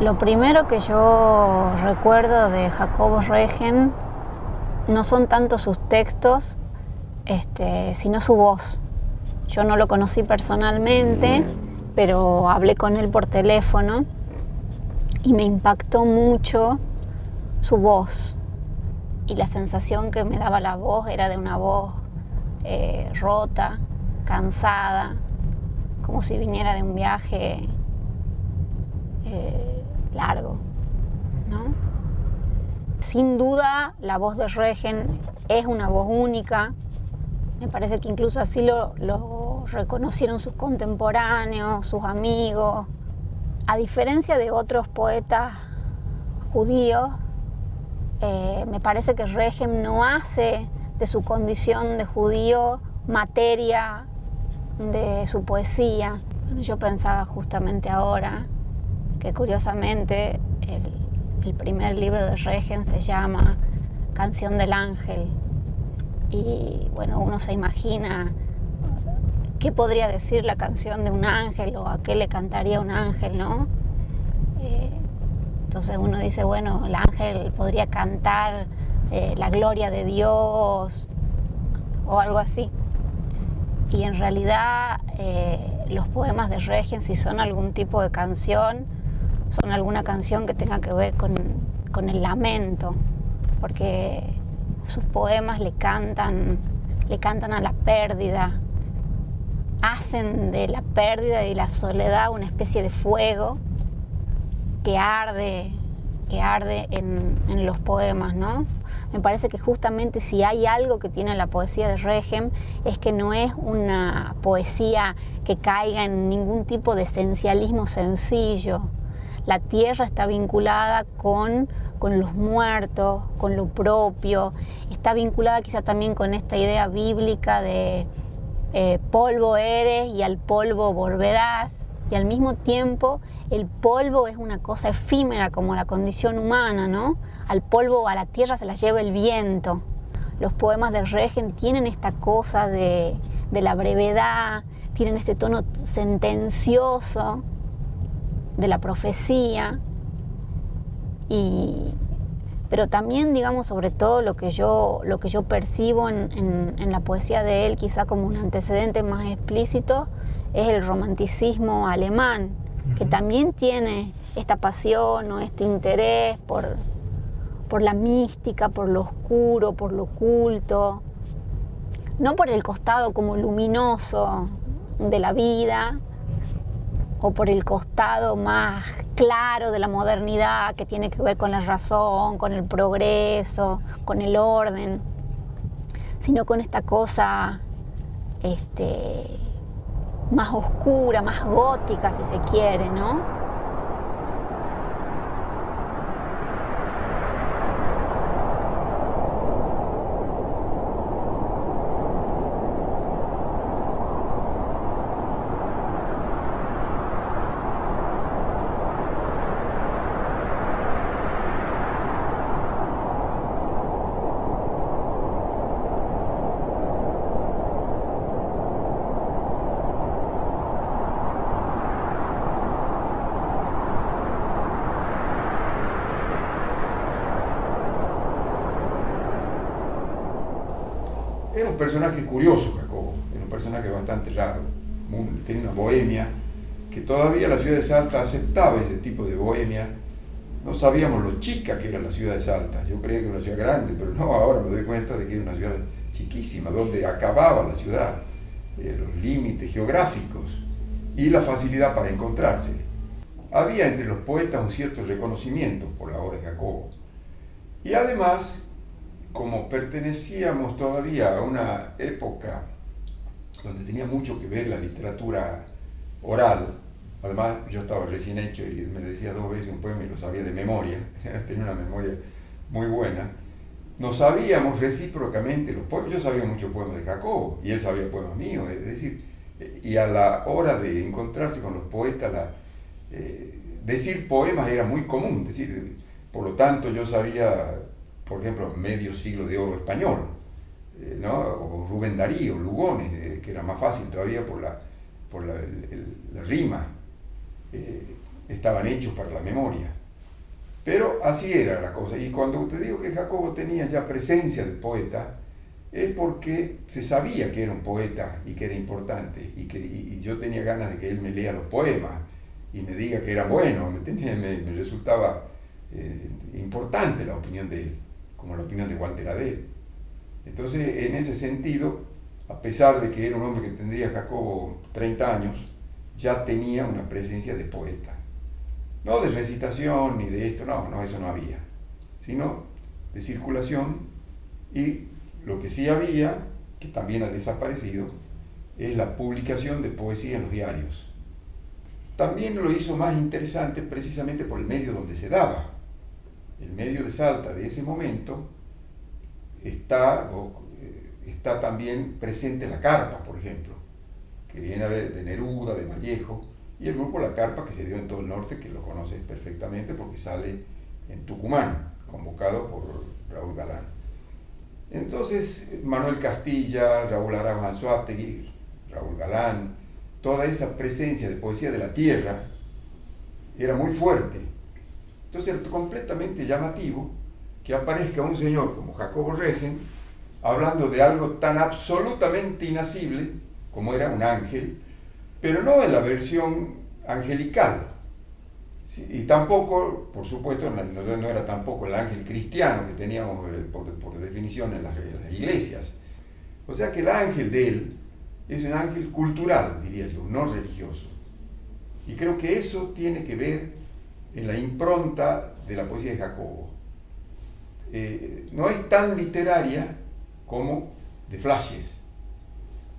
Lo primero que yo recuerdo de Jacobo Regen no son tanto sus textos, sino su voz. Yo no lo conocí personalmente, pero hablé con él por teléfono y me impactó mucho su voz. Y la sensación que me daba la voz era de una voz rota, cansada, como si viniera de un viaje largo, ¿no? Sin duda, la voz de Regen es una voz única. Me parece que incluso así lo reconocieron sus contemporáneos, sus amigos. A diferencia de otros poetas judíos, me parece que Regen no hace de su condición de judío materia de su poesía. Yo pensaba justamente ahora que curiosamente el primer libro de Regen se llama Canción del Ángel. Y bueno, uno se imagina qué podría decir la canción de un ángel o a qué le cantaría un ángel, ¿no? Entonces uno dice, bueno, el ángel podría cantar la gloria de Dios o algo así. Y en realidad los poemas de Regen, si son algún tipo de canción, son alguna canción que tenga que ver con el lamento, porque sus poemas le cantan a la pérdida, hacen de la pérdida y la soledad una especie de fuego que arde en los poemas, ¿no? Me parece que justamente si hay algo que tiene la poesía de Regen es que no es una poesía que caiga en ningún tipo de esencialismo sencillo. La tierra está vinculada con los muertos, con lo propio, está vinculada quizá también con esta idea bíblica de polvo eres y al polvo volverás, y al mismo tiempo el polvo es una cosa efímera como la condición humana, ¿no? Al polvo, a la tierra se la lleva el viento. Los poemas de Regen tienen esta cosa de la brevedad, tienen este tono sentencioso de la profecía, pero también, digamos, sobre todo lo que yo percibo en la poesía de él, quizá como un antecedente más explícito, es el romanticismo alemán, que también tiene esta pasión o este interés por la mística, por lo oscuro, por lo oculto, no por el costado como luminoso de la vida, o por el costado más claro de la modernidad que tiene que ver con la razón, con el progreso, con el orden, sino con esta cosa más oscura, más gótica, si se quiere, ¿no? Era un personaje curioso, Jacobo, era un personaje bastante raro, tenía una bohemia, que todavía la ciudad de Salta aceptaba ese tipo de bohemia. No sabíamos lo chica que era la ciudad de Salta, yo creía que era una ciudad grande, pero no, ahora me doy cuenta de que era una ciudad chiquísima, donde acababa la ciudad, los límites geográficos y la facilidad para encontrarse. Había entre los poetas un cierto reconocimiento por la obra de Jacobo. Y además, como pertenecíamos todavía a una época donde tenía mucho que ver la literatura oral, además yo estaba recién hecho y me decía 2 veces un poema y lo sabía de memoria, tenía una memoria muy buena, nos sabíamos recíprocamente los poemas. Yo sabía muchos poemas de Jacobo y él sabía poemas míos, es decir, y a la hora de encontrarse con los poetas, decir poemas era muy común, decir, por lo tanto yo sabía, por ejemplo, Medio siglo de oro español, ¿no? O Rubén Darío, Lugones, que era más fácil todavía por la rima. estaban hechos para la memoria. Pero así era la cosa. Y cuando te digo que Jacobo tenía ya presencia de poeta, es porque se sabía que era un poeta y que era importante, y yo tenía ganas de que él me lea los poemas y me diga que era bueno. Me resultaba importante la opinión de él, como la opinión de Walter Adel. Entonces, en ese sentido, a pesar de que era un hombre que tendría Jacobo 30 años, ya tenía una presencia de poeta. No de recitación ni de esto, no, eso no había, sino de circulación. Y lo que sí había, que también ha desaparecido, es la publicación de poesía en los diarios. También lo hizo más interesante precisamente por el medio donde se daba. El medio de Salta de ese momento está también presente la carpa, por ejemplo, que viene a ver de Neruda, de Vallejo, y el grupo La Carpa, que se dio en todo el norte, que lo conoces perfectamente porque sale en Tucumán, convocado por Raúl Galán. Entonces, Manuel Castilla, Raúl Arauz Anzoátegui, Raúl Galán, toda esa presencia de poesía de la tierra era muy fuerte. Entonces, era completamente llamativo que aparezca un señor como Jacobo Regen hablando de algo tan absolutamente inasible como era un ángel, pero no en la versión angelical. Sí, y tampoco, por supuesto, no era tampoco el ángel cristiano que teníamos por definición en las iglesias. O sea que el ángel de él es un ángel cultural, diría yo, no religioso. Y creo que eso tiene que ver en la impronta de la poesía de Jacobo. No es tan literaria como de flashes.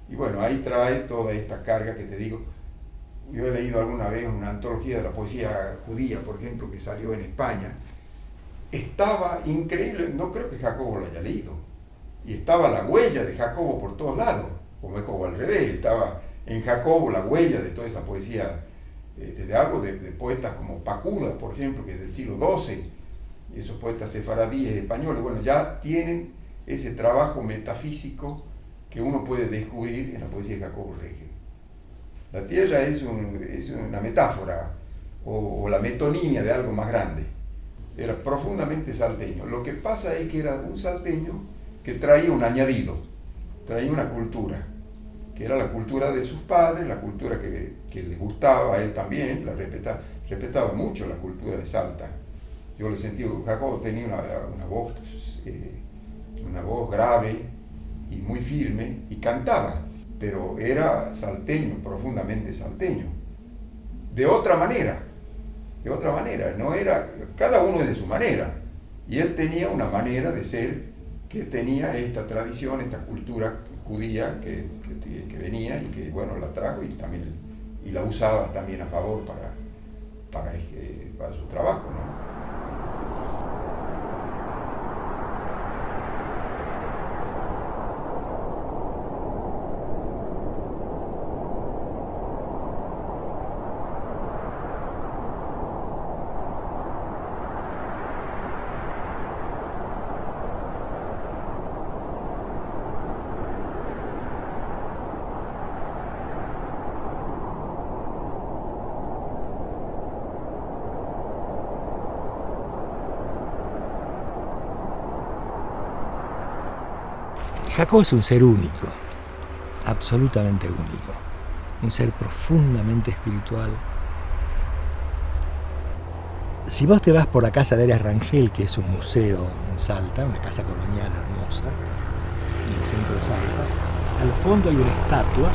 Y bueno, ahí trae toda esta carga que te digo. Yo he leído alguna vez una antología de la poesía judía, por ejemplo, que salió en España. Estaba increíble, no creo que Jacobo lo haya leído. Y estaba la huella de Jacobo por todos lados, como es como al revés, estaba en Jacobo la huella de toda esa poesía. Te hablo de poetas como Pacuda, por ejemplo, que es del siglo XII, y esos poetas sefaradíes españoles, bueno, ya tienen ese trabajo metafísico que uno puede descubrir en la poesía de Jacobo Regen. La tierra es una metáfora o la metonimia de algo más grande. Era profundamente salteño. Lo que pasa es que era un salteño que traía un añadido, traía una cultura, que era la cultura de sus padres, la cultura que le gustaba a él también, la respetaba mucho la cultura de Salta. Yo le sentí, Jacobo tenía una voz grave y muy firme, y cantaba, pero era salteño, profundamente salteño. De otra manera, no era, cada uno es de su manera, y él tenía una manera de ser que tenía esta tradición, esta cultura judía que venía y que, bueno, la trajo y la usaba también a favor para su trabajo, ¿no? Jacobo es un ser único, absolutamente único, un ser profundamente espiritual. Si vos te vas por la casa de Arias Rangel, que es un museo en Salta, una casa colonial hermosa, en el centro de Salta, al fondo hay una estatua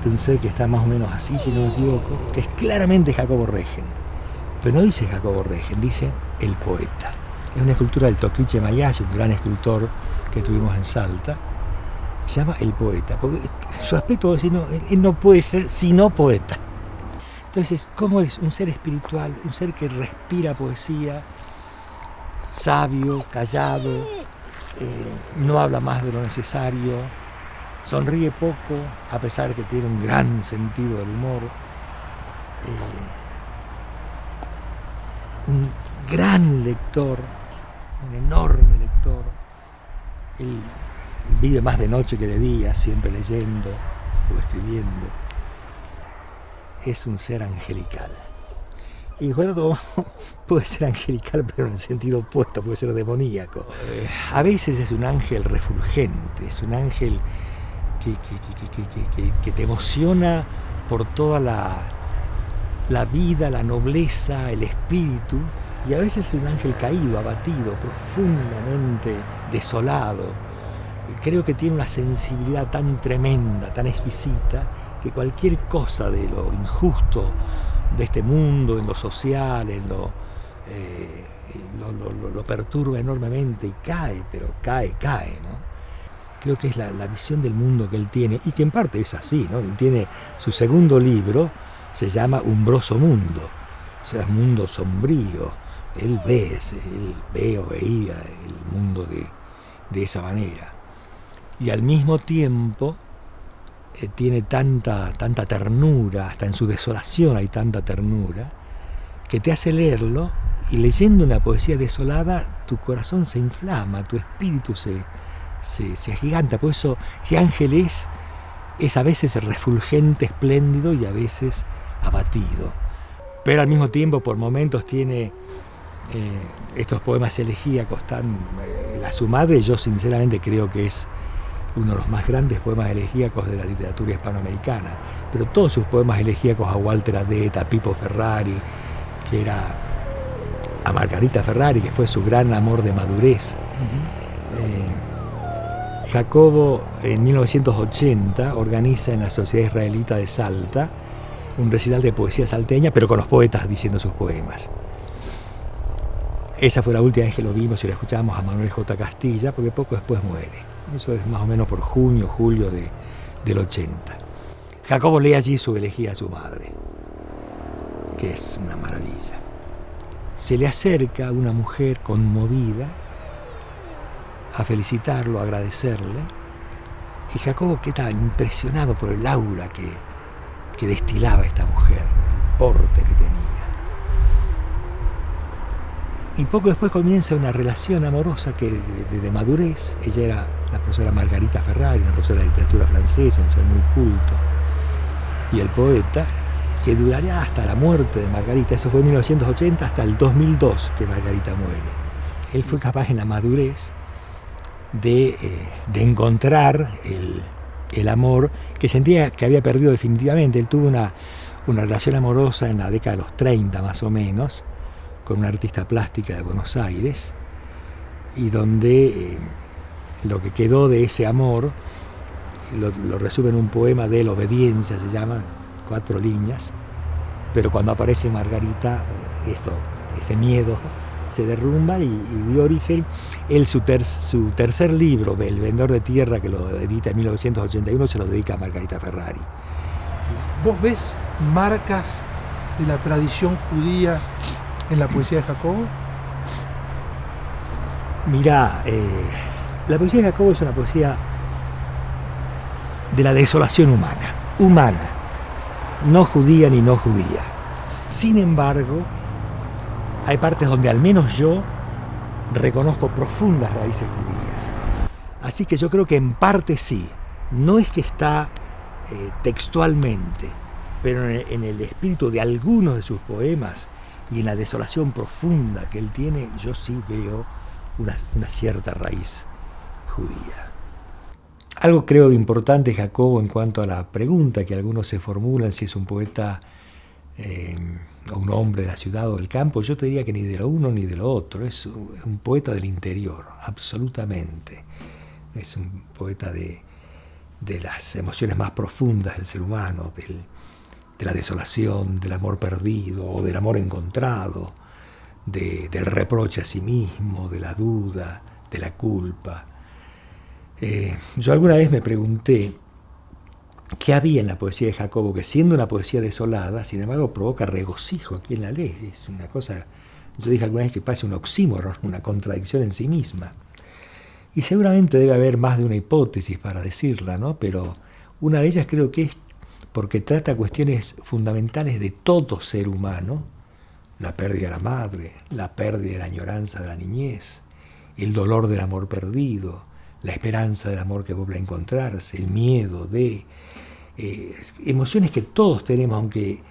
de un ser que está más o menos así, si no me equivoco, que es claramente Jacobo Regen. Pero no dice Jacobo Regen, dice el poeta. Es una escultura del Toquiche Mayashi, un gran escultor que tuvimos en Salta. Se llama el poeta, porque su aspecto es él no puede ser sino poeta. Entonces, ¿cómo es un ser espiritual, un ser que respira poesía, sabio, callado, no habla más de lo necesario, sonríe poco, a pesar de que tiene un gran sentido del humor, un gran lector, un enorme lector. Él vive más de noche que de día, siempre leyendo o escribiendo. es un ser angelical. Y Jacobo puede ser angelical, pero en el sentido opuesto, puede ser demoníaco. A veces es un ángel refulgente, es un ángel que te emociona por toda la vida, la nobleza, el espíritu, y a veces es un ángel caído, abatido, profundamente desolado. Creo que tiene una sensibilidad tan tremenda, tan exquisita, que cualquier cosa de lo injusto de este mundo, en lo social, lo perturba enormemente y cae, pero cae, ¿no? Creo que es la visión del mundo que él tiene, y que en parte es así, ¿no? Él tiene su segundo libro, se llama Umbroso Mundo, o sea, es mundo sombrío. Él veía el mundo de esa manera. Y al mismo tiempo tiene tanta ternura, hasta en su desolación hay tanta ternura, que te hace leerlo, y leyendo una poesía desolada, tu corazón se inflama, tu espíritu se agiganta. Por eso que Ángel es a veces refulgente, espléndido, y a veces abatido. Pero al mismo tiempo, por momentos, tiene estos poemas elegíacos tan... a su madre, yo sinceramente creo que es uno de los más grandes poemas elegíacos de la literatura hispanoamericana, pero todos sus poemas elegíacos, a Walter Adet, a Pipo Ferrari, que era a Margarita Ferrari, que fue su gran amor de madurez. Jacobo en 1980 organiza en la Sociedad Israelita de Salta un recital de poesía salteña, pero con los poetas diciendo sus poemas. Esa fue la última vez que lo vimos y lo escuchamos a Manuel J. Castilla, porque poco después muere. Eso es más o menos por junio, julio del 80. Jacobo lee allí su elegía a su madre, que es una maravilla. Se le acerca una mujer conmovida a felicitarlo, a agradecerle, y Jacobo queda impresionado por el aura que destilaba esta mujer, el porte que tenía. Y poco después comienza una relación amorosa de madurez. Ella era la profesora Margarita Ferrari, una profesora de literatura francesa, un ser muy culto. Y el poeta, que duraría hasta la muerte de Margarita, eso fue en 1980, hasta el 2002 que Margarita muere. Él fue capaz en la madurez de encontrar el amor que sentía que había perdido definitivamente. Él tuvo una relación amorosa en la década de los 30 más o menos, con una artista plástica de Buenos Aires, y donde lo que quedó de ese amor lo resume en un poema de él, Obediencia se llama, 4 líneas, pero cuando aparece Margarita, ese miedo se derrumba y dio origen. Él su tercer libro, El Vendedor de Tierra, que lo edita en 1981, se lo dedica a Margarita Ferrari. ¿Vos ves marcas de la tradición judía en la poesía de Jacobo? Mirá, la poesía de Jacobo es una poesía de la desolación humana, no judía ni no judía. Sin embargo, hay partes donde al menos yo reconozco profundas raíces judías. Así que yo creo que en parte sí, no es que está textualmente, pero en el espíritu de algunos de sus poemas y en la desolación profunda que él tiene, yo sí veo una cierta raíz judía. Algo creo importante, Jacobo, en cuanto a la pregunta que algunos se formulan, si es un poeta o un hombre de la ciudad o del campo, yo te diría que ni de lo uno ni de lo otro. Es un poeta del interior, absolutamente. Es un poeta de las emociones más profundas del ser humano, de la desolación, del amor perdido o del amor encontrado, del reproche a sí mismo, de la duda, de la culpa. Yo alguna vez me pregunté qué había en la poesía de Jacobo, que siendo una poesía desolada, sin embargo provoca regocijo a quien la lee. Es una cosa, yo dije alguna vez que parece un oxímoron, una contradicción en sí misma. Y seguramente debe haber más de una hipótesis para decirla, ¿no? Pero una de ellas creo que es porque trata cuestiones fundamentales de todo ser humano: la pérdida de la madre, la pérdida de la añoranza de la niñez, el dolor del amor perdido, la esperanza del amor que vuelve a encontrarse, el miedo de emociones que todos tenemos, aunque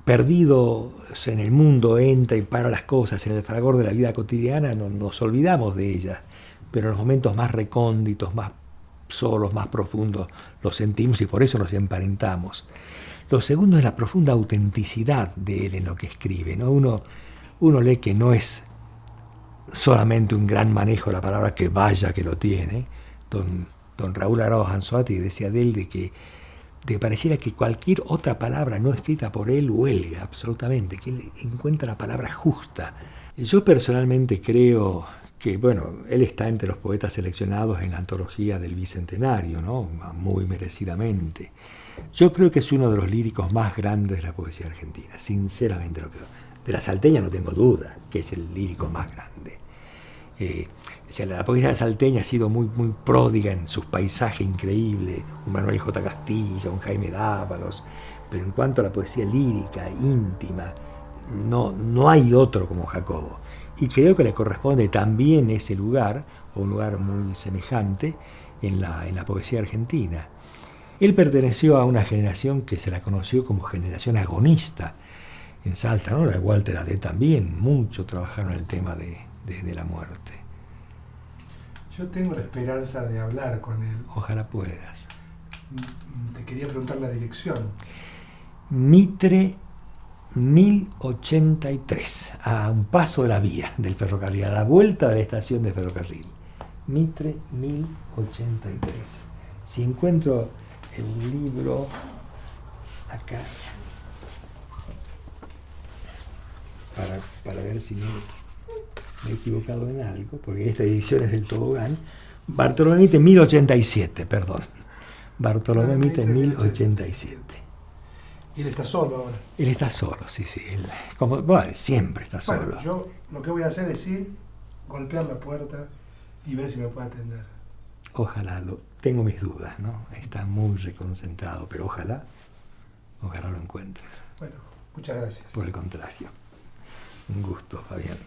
perdido en el mundo, entra y para las cosas, en el fragor de la vida cotidiana, no, nos olvidamos de ellas, pero en los momentos más recónditos, más solos, más profundos, los sentimos y por eso nos emparentamos. Lo segundo es la profunda autenticidad de él en lo que escribe, ¿no? Uno lee que no es solamente un gran manejo de la palabra, que vaya que lo tiene. Don Raúl Arauz Anzoátegui decía de él de que pareciera que cualquier otra palabra no escrita por él huelga absolutamente, que él encuentra la palabra justa. Yo personalmente creo que, bueno, él está entre los poetas seleccionados en la antología del Bicentenario, ¿no? Muy merecidamente. Yo creo que es uno de los líricos más grandes de la poesía argentina, sinceramente lo creo. De la salteña no tengo duda que es el lírico más grande. La poesía salteña ha sido muy, muy pródiga en sus paisajes increíbles, un Manuel J. Castilla, un Jaime Dávalos, pero en cuanto a la poesía lírica, íntima, no hay otro como Jacobo. Y creo que le corresponde también ese lugar, o un lugar muy semejante, en la poesía argentina. Él perteneció a una generación que se la conoció como generación agonista en Salta, ¿no? La Walter Adé también, mucho trabajaron el tema de la muerte. Yo tengo la esperanza de hablar con él. Ojalá puedas. Te quería preguntar la dirección. Mitre 1083, a un paso de la vía del ferrocarril, a la vuelta de la estación de ferrocarril. Mitre 1083. Si encuentro el libro acá, para ver si me he equivocado en algo, porque esta edición es del Tobogán. Bartolomé Mitre 1087, perdón. Bartolomé Mitre 1087. Y él está solo ahora. Él está solo, sí. Él, bueno, siempre está solo. Bueno, yo lo que voy a hacer es ir, golpear la puerta y ver si me puede atender. Ojalá, tengo mis dudas, ¿no? Está muy reconcentrado, pero ojalá lo encuentres. Bueno, muchas gracias. Por el contrario. Un gusto, Fabián.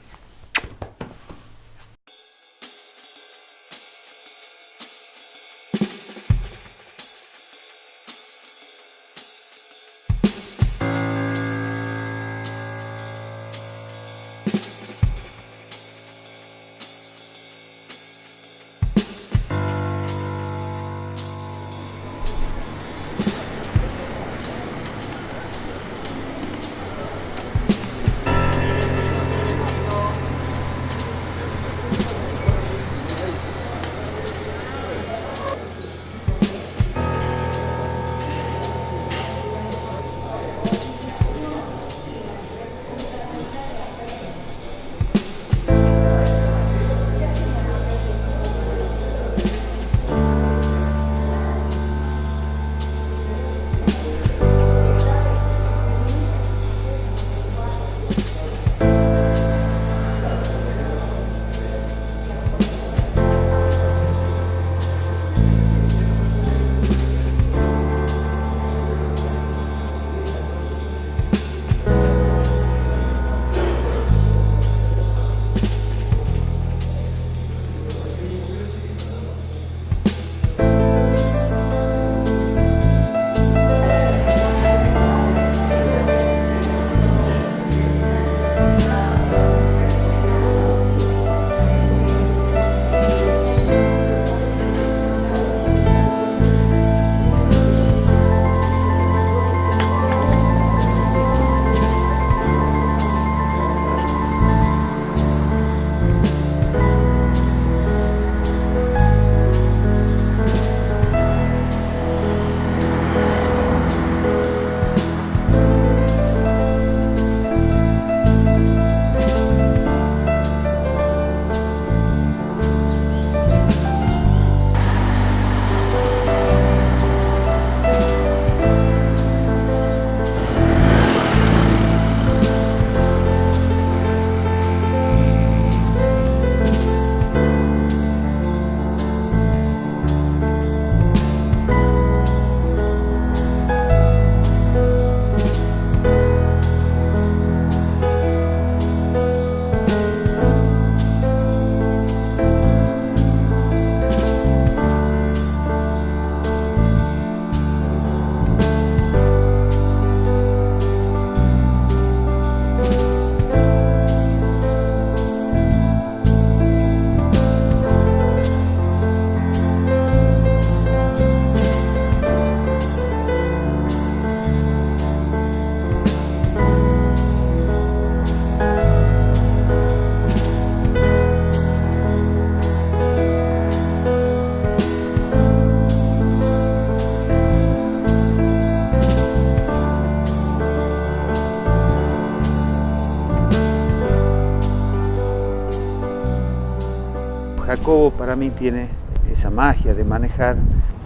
Jacobo para mí tiene esa magia de manejar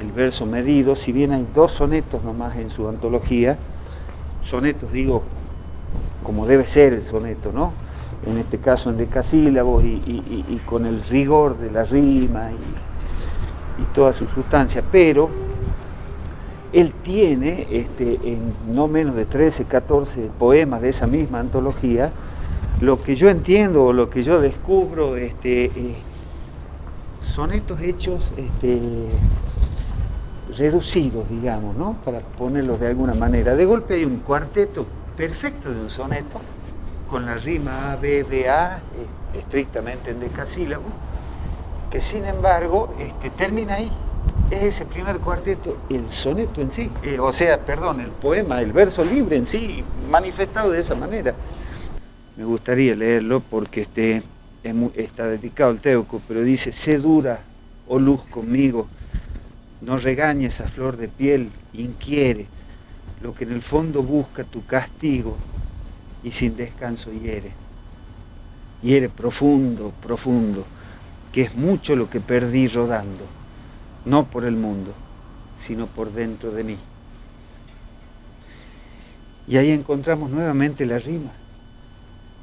el verso medido, si bien hay 2 sonetos nomás en su antología, sonetos digo como debe ser el soneto, ¿no? En este caso en decasílabos y con el rigor de la rima y toda su sustancia, pero él tiene en no menos de 13, 14 poemas de esa misma antología, lo que yo entiendo o lo que yo descubro, sonetos hechos reducidos, digamos, ¿no? Para ponerlos de alguna manera. De golpe hay un cuarteto perfecto de un soneto, con la rima A, B, B, A, estrictamente en decasílabo, que sin embargo termina ahí. Es ese primer cuarteto, el soneto en sí, el poema, el verso libre en sí, manifestado de esa manera. Me gustaría leerlo porque está dedicado al Teuco, pero dice: sé dura, oh luz, conmigo, no regañes a flor de piel, inquiere, lo que en el fondo busca tu castigo y sin descanso hiere. Hiere profundo, profundo, que es mucho lo que perdí rodando, no por el mundo, sino por dentro de mí. Y ahí encontramos nuevamente la rima.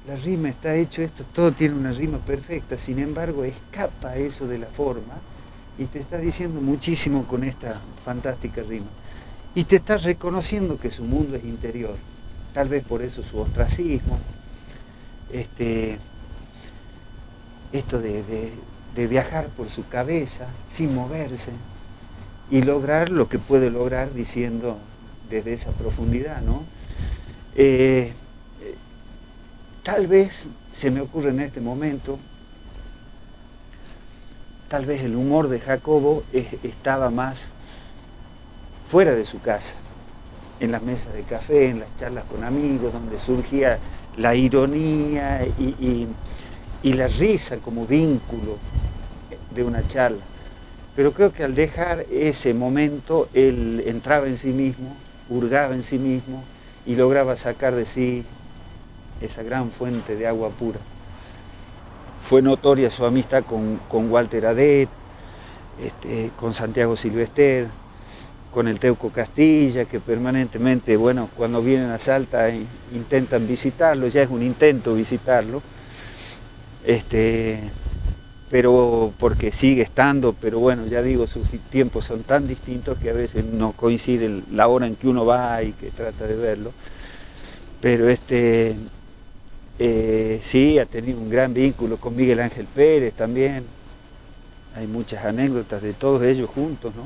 La rima está hecho esto, todo tiene una rima perfecta, sin embargo escapa eso de la forma y te está diciendo muchísimo con esta fantástica rima. Y te está reconociendo que su mundo es interior, tal vez por eso su ostracismo, esto de viajar por su cabeza sin moverse y lograr lo que puede lograr diciendo desde esa profundidad, ¿no? Tal vez se me ocurre en este momento, tal vez el humor de Jacobo estaba más fuera de su casa, en las mesas de café, en las charlas con amigos, donde surgía la ironía y la risa como vínculo de una charla. Pero creo que al dejar ese momento, él entraba en sí mismo, hurgaba en sí mismo y lograba sacar de sí esa gran fuente de agua pura. Fue notoria su amistad con Walter Adet, con Santiago Silvester, con el Teuco Castilla, que permanentemente, bueno, cuando vienen a Salta intentan visitarlo, ya es un intento visitarlo, pero porque sigue estando, pero bueno, ya digo, sus tiempos son tan distintos que a veces no coincide la hora en que uno va y que trata de verlo, pero sí, ha tenido un gran vínculo con Miguel Ángel Pérez también. Hay muchas anécdotas de todos ellos juntos, ¿no?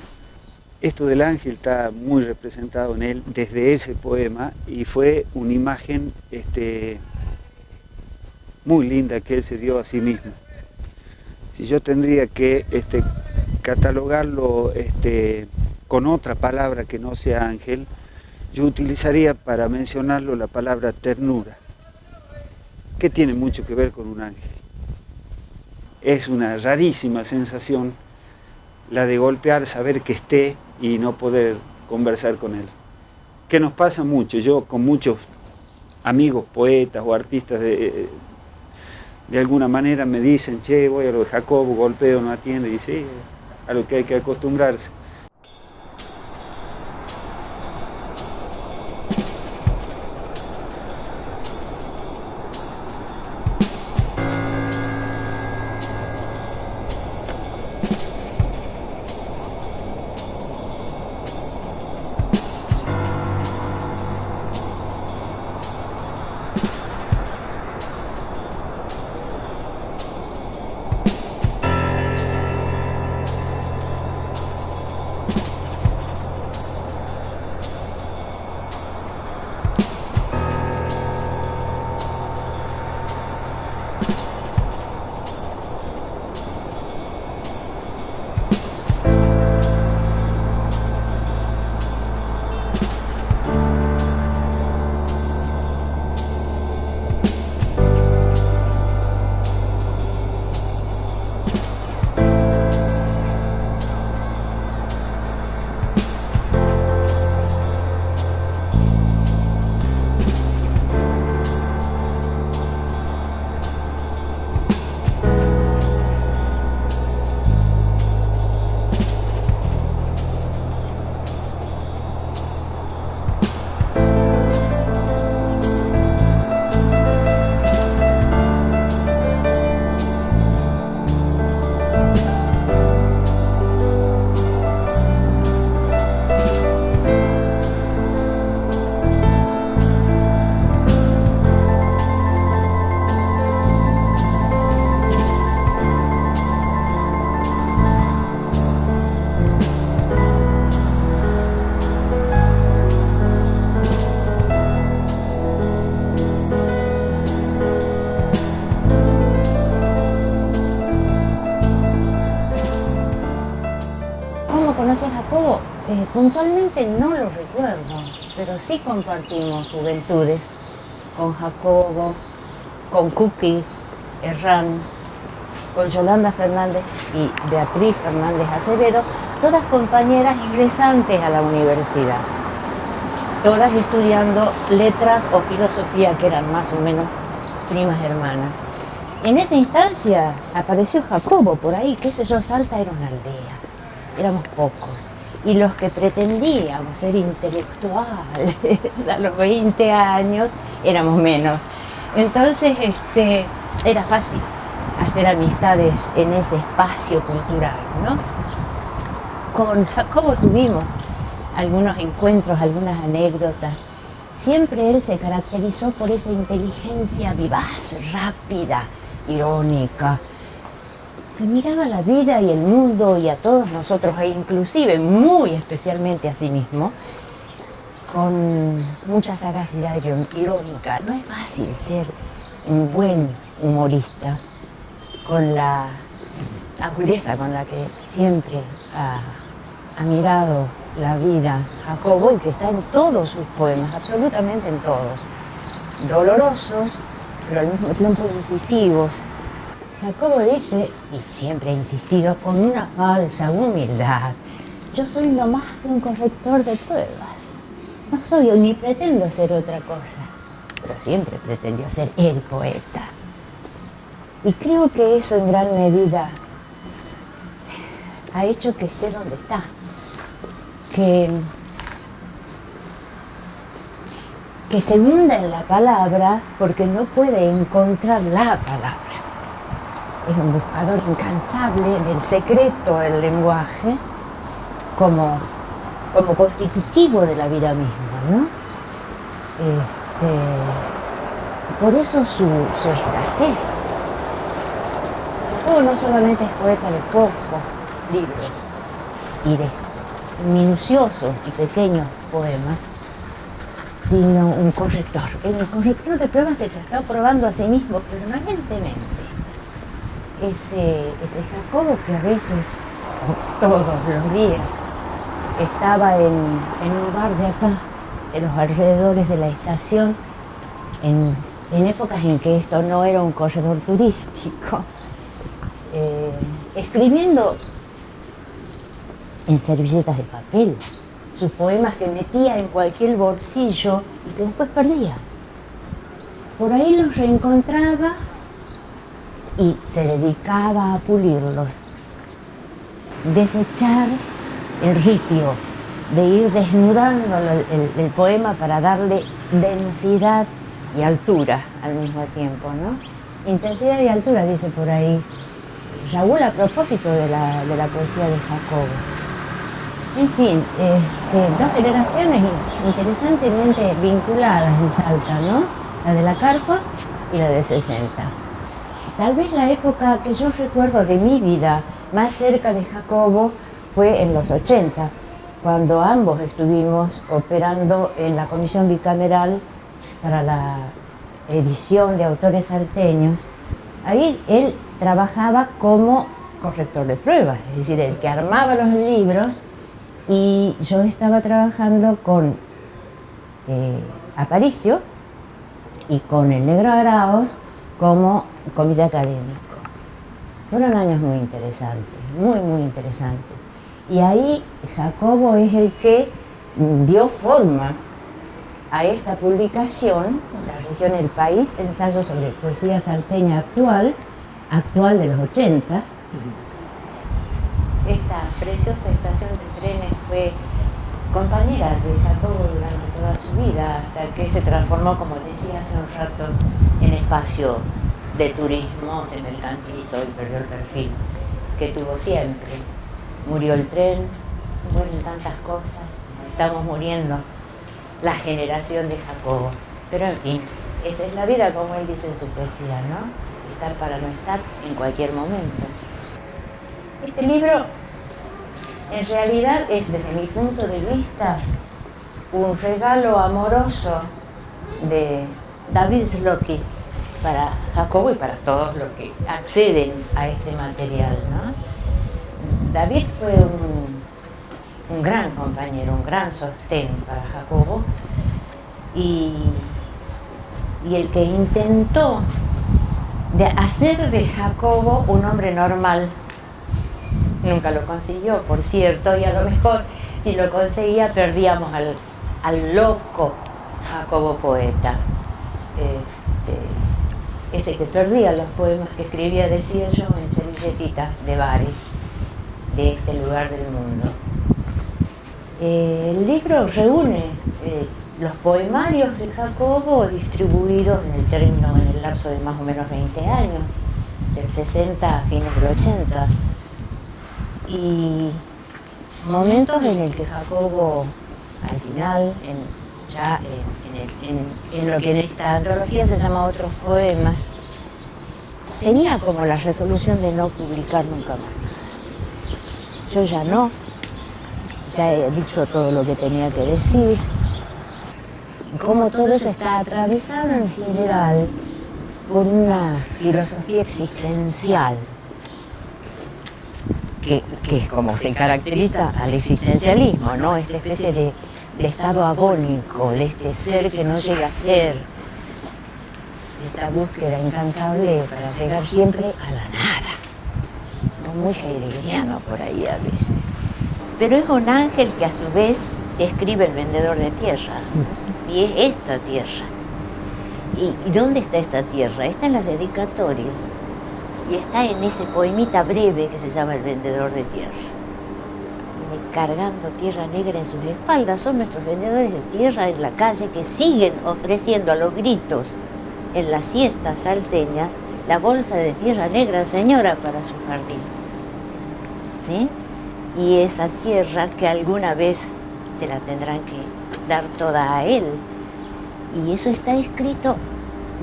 Esto del ángel está muy representado en él desde ese poema y fue una imagen muy linda que él se dio a sí mismo. Si yo tendría que catalogarlo con otra palabra que no sea ángel, yo utilizaría para mencionarlo la palabra ternura, que tiene mucho que ver con un ángel. Es una rarísima sensación la de golpear, saber que esté y no poder conversar con él. Que nos pasa mucho, yo con muchos amigos, poetas o artistas de alguna manera me dicen: che, voy a lo de Jacobo, golpeo, no atiende, y sí, a lo que hay que acostumbrarse. Puntualmente no lo recuerdo, pero sí compartimos juventudes con Jacobo, con Cookie Herrán, con Yolanda Fernández y Beatriz Fernández Acevedo, todas compañeras ingresantes a la universidad, todas estudiando letras o filosofía, que eran más o menos primas hermanas. En esa instancia apareció Jacobo por ahí, qué sé yo, Salta era una aldea, éramos pocos. Y los que pretendíamos ser intelectuales a los 20 años éramos menos. Entonces era fácil hacer amistades en ese espacio cultural, ¿no? Con Jacobo tuvimos algunos encuentros, algunas anécdotas. Siempre él se caracterizó por esa inteligencia vivaz, rápida, irónica, que miraba la vida y el mundo y a todos nosotros, e inclusive muy especialmente a sí mismo, con mucha sagacidad irónica. No es fácil ser un buen humorista con la agudeza con la que siempre ha mirado la vida Jacobo, y que está en todos sus poemas, absolutamente en todos. Dolorosos, pero al mismo tiempo incisivos. Jacobo dice, y siempre ha insistido con una falsa humildad: yo soy no más que un corrector de pruebas. No soy ni pretendo ser otra cosa, pero siempre pretendió ser el poeta. Y creo que eso en gran medida ha hecho que esté donde está. Que se hunda en la palabra porque no puede encontrar la palabra. Es un buscador incansable del secreto del lenguaje como constitutivo de la vida misma, ¿no? Por eso su escasez. Jacobo no solamente es poeta de pocos libros y de minuciosos y pequeños poemas, sino un corrector. El corrector de pruebas que se está probando a sí mismo permanentemente. Ese Jacobo que a veces, todos los días, estaba en un bar de acá, en los alrededores de la estación, en épocas en que esto no era un corredor turístico, escribiendo en servilletas de papel sus poemas que metía en cualquier bolsillo y que después perdía. Por ahí los reencontraba y se dedicaba a pulirlos, desechar el ripio de ir desnudando el poema para darle densidad y altura al mismo tiempo, ¿no? Intensidad y altura, dice por ahí Raúl a propósito de la poesía de Jacobo. En fin, dos generaciones interesantemente vinculadas en Salta, ¿no? La de la Carpa y la de 60. Tal vez la época que yo recuerdo de mi vida más cerca de Jacobo fue en los 80, cuando ambos estuvimos operando en la comisión bicameral para la edición de autores salteños. Ahí él trabajaba como corrector de pruebas, es decir, el que armaba los libros, y yo estaba trabajando con Aparicio y con el Negro Araos como comité académico. Fueron años muy interesantes, muy interesantes. Y ahí Jacobo es el que dio forma a esta publicación, La región El País, ensayo sobre poesía salteña actual de los 80. Esta preciosa estación de trenes fue compañera de Jacobo durante toda su vida, hasta que se transformó, como decía hace un rato, en espacio de turismo, se mercantilizó y perdió el perfil que tuvo siempre. Murió el tren, mueren tantas cosas, estamos muriendo la generación de Jacobo. Pero en fin, esa es la vida, como él dice en su poesía, ¿no? Estar para no estar en cualquier momento. Este libro, en realidad, es, desde mi punto de vista, un regalo amoroso de David Zloty para Jacobo y para todos los que acceden a este material, ¿no? David fue un gran compañero, un gran sostén para Jacobo, y el que intentó de hacer de Jacobo un hombre normal. Nunca lo consiguió, por cierto, y a lo mejor si lo conseguía perdíamos al loco Jacobo poeta. Ese que perdía los poemas que escribía, decía yo, en servilletitas de bares de este lugar del mundo. El libro reúne los poemarios de Jacobo distribuidos en el lapso de más o menos 20 años, del 60 a fines del 80. Y momentos en el que Jacobo, al final, en lo que en esta antología se llama Otros Poemas, tenía como la resolución de no publicar nunca más. Yo ya no, ya he dicho todo lo que tenía que decir. Como todo eso está atravesado en general por una filosofía existencial, que es como se caracteriza al existencialismo, ¿no? Esta especie de estado agónico, de este ser que no llega a ser, esta búsqueda incansable para llegar siempre a la nada. ¿No? Muy heideggeriano por ahí a veces. Pero es un ángel que a su vez escribe El vendedor de tierra, y es esta tierra. ¿Y dónde está esta tierra? Está en las dedicatorias, y está en ese poemita breve que se llama El vendedor de tierra. Cargando tierra negra en sus espaldas, son nuestros vendedores de tierra en la calle que siguen ofreciendo a los gritos en las siestas salteñas la bolsa de tierra negra, señora, para su jardín. ¿Sí? Y esa tierra que alguna vez se la tendrán que dar toda a él. Y eso está escrito,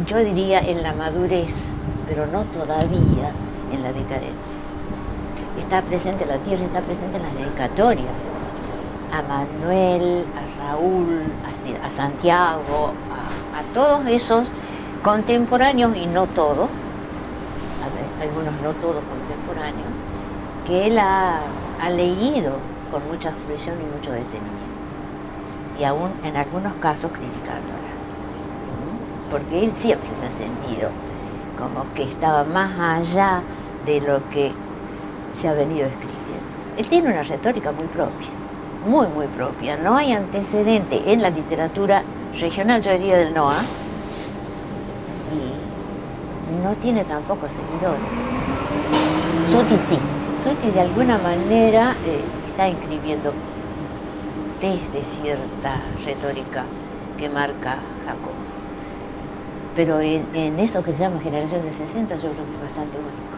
yo diría, en la madurez, pero no todavía en la decadencia. Está presente, la tierra está presente en las dedicatorias. A Manuel, a Raúl, a Santiago, a todos esos contemporáneos, y no todos, algunos no todos contemporáneos, que él ha leído con mucha fruición y mucho detenimiento. Y aún en algunos casos criticándola. Porque él siempre se ha sentido como que estaba más allá de lo que se ha venido escribiendo. Él tiene una retórica muy propia, muy, muy propia. No hay antecedente en la literatura regional, yo diría del NOA, y no tiene tampoco seguidores. Suti sí. Suti de alguna manera está escribiendo desde cierta retórica que marca Jacobo. Pero en eso que se llama generación de 60 yo creo que es bastante único.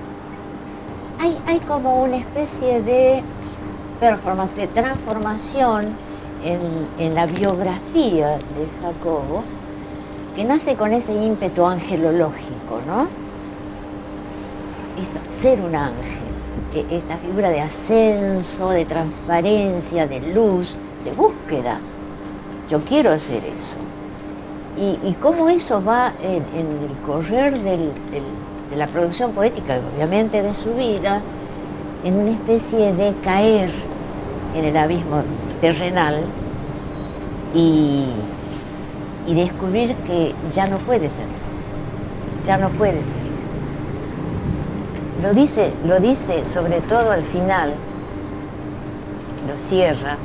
Hay como una especie de performance, de transformación en la biografía de Jacobo, que nace con ese ímpetu angelológico, ¿no? Ser un ángel, esta figura de ascenso, de transparencia, de luz, de búsqueda. Yo quiero hacer eso. Y cómo eso va en el correr de la producción poética, y obviamente de su vida, en una especie de caer en el abismo terrenal y descubrir que ya no puede ser, ya no puede ser. Lo dice sobre todo al final, lo cierra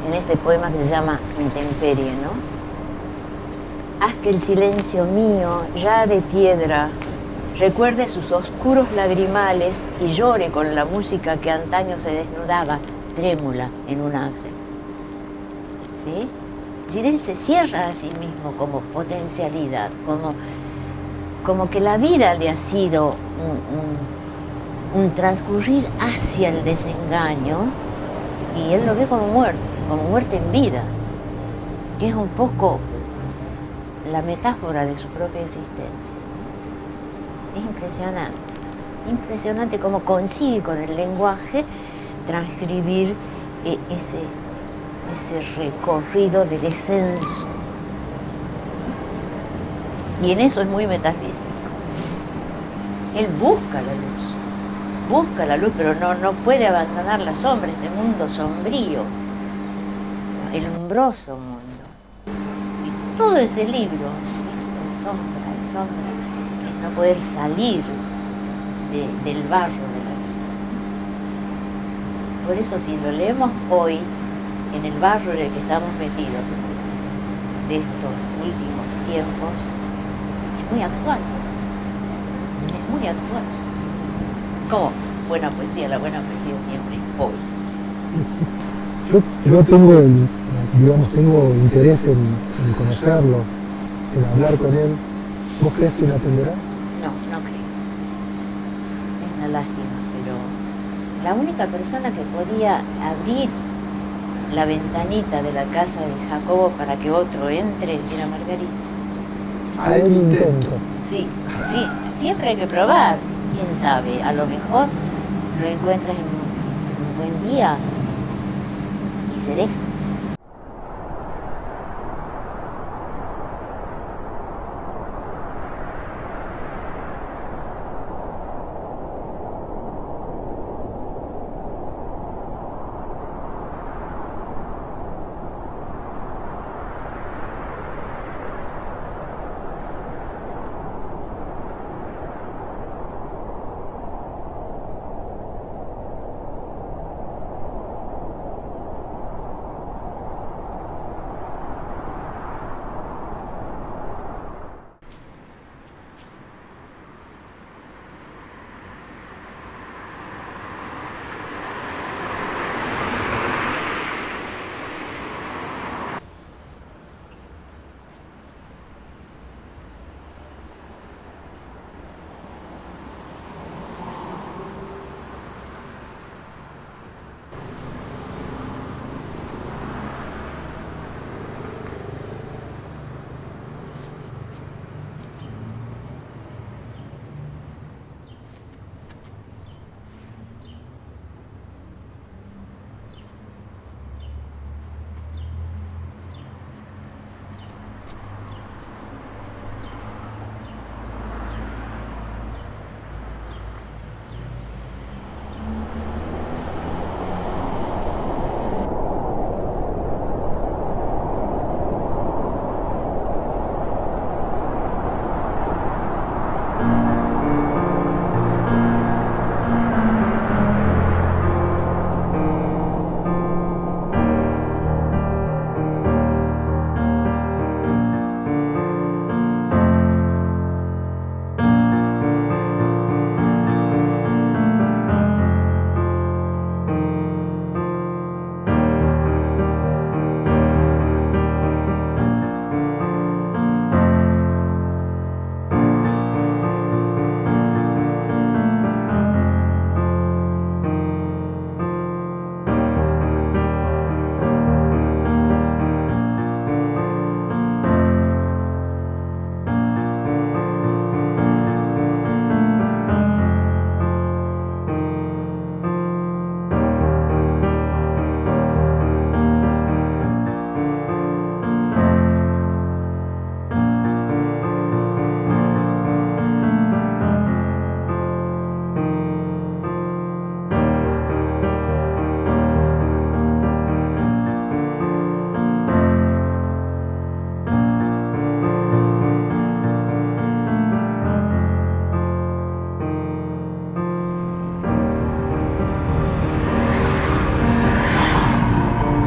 en ese poema que se llama Intemperie, ¿no? Haz que el silencio mío, ya de piedra, recuerde sus oscuros lagrimales y llore con la música que antaño se desnudaba, trémula, en un ángel. ¿Sí? Es decir, él se cierra a sí mismo como potencialidad, como que la vida le ha sido un transcurrir hacia el desengaño, y él lo ve como muerte en vida, que es un poco la metáfora de su propia existencia. Es impresionante, impresionante cómo consigue con el lenguaje transcribir ese recorrido de descenso. Y en eso es muy metafísico. Él busca la luz, busca la luz, pero no puede abandonar la sombra, este mundo sombrío, el umbroso mundo. Y todo ese libro es sombra, es no poder salir del barro de la vida. Por eso si lo leemos hoy, en el barro en el que estamos metidos, de estos últimos tiempos, es muy actual. Es muy actual. Como buena poesía, la buena poesía siempre es hoy. Yo tengo interés en conocerlo, en hablar con él. ¿Vos crees que me atenderá? No creo. Es una lástima, pero la única persona que podía abrir la ventanita de la casa de Jacobo para que otro entre era Margarita. A él intento. Sí, siempre hay que probar. Quién sabe, a lo mejor lo encuentras en un buen día y se deja.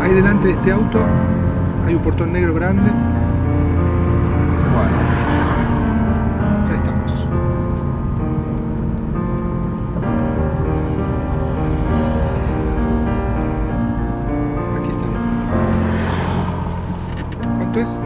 Ahí delante de este auto hay un portón negro grande. Bueno, ya estamos. Aquí está bien. ¿Cuánto es?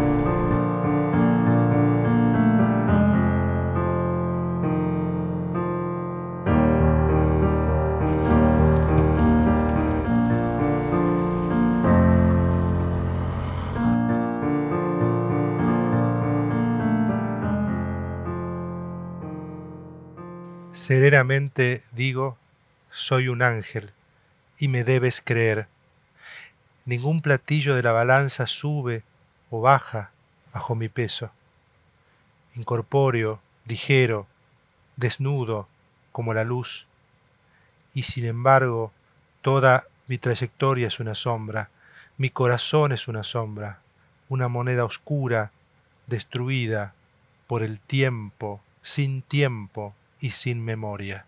Serenamente digo, soy un ángel y me debes creer. Ningún platillo de la balanza sube o baja bajo mi peso. Incorpóreo, ligero, desnudo como la luz, y sin embargo toda mi trayectoria es una sombra, mi corazón es una sombra, una moneda oscura, destruida por el tiempo y sin memoria.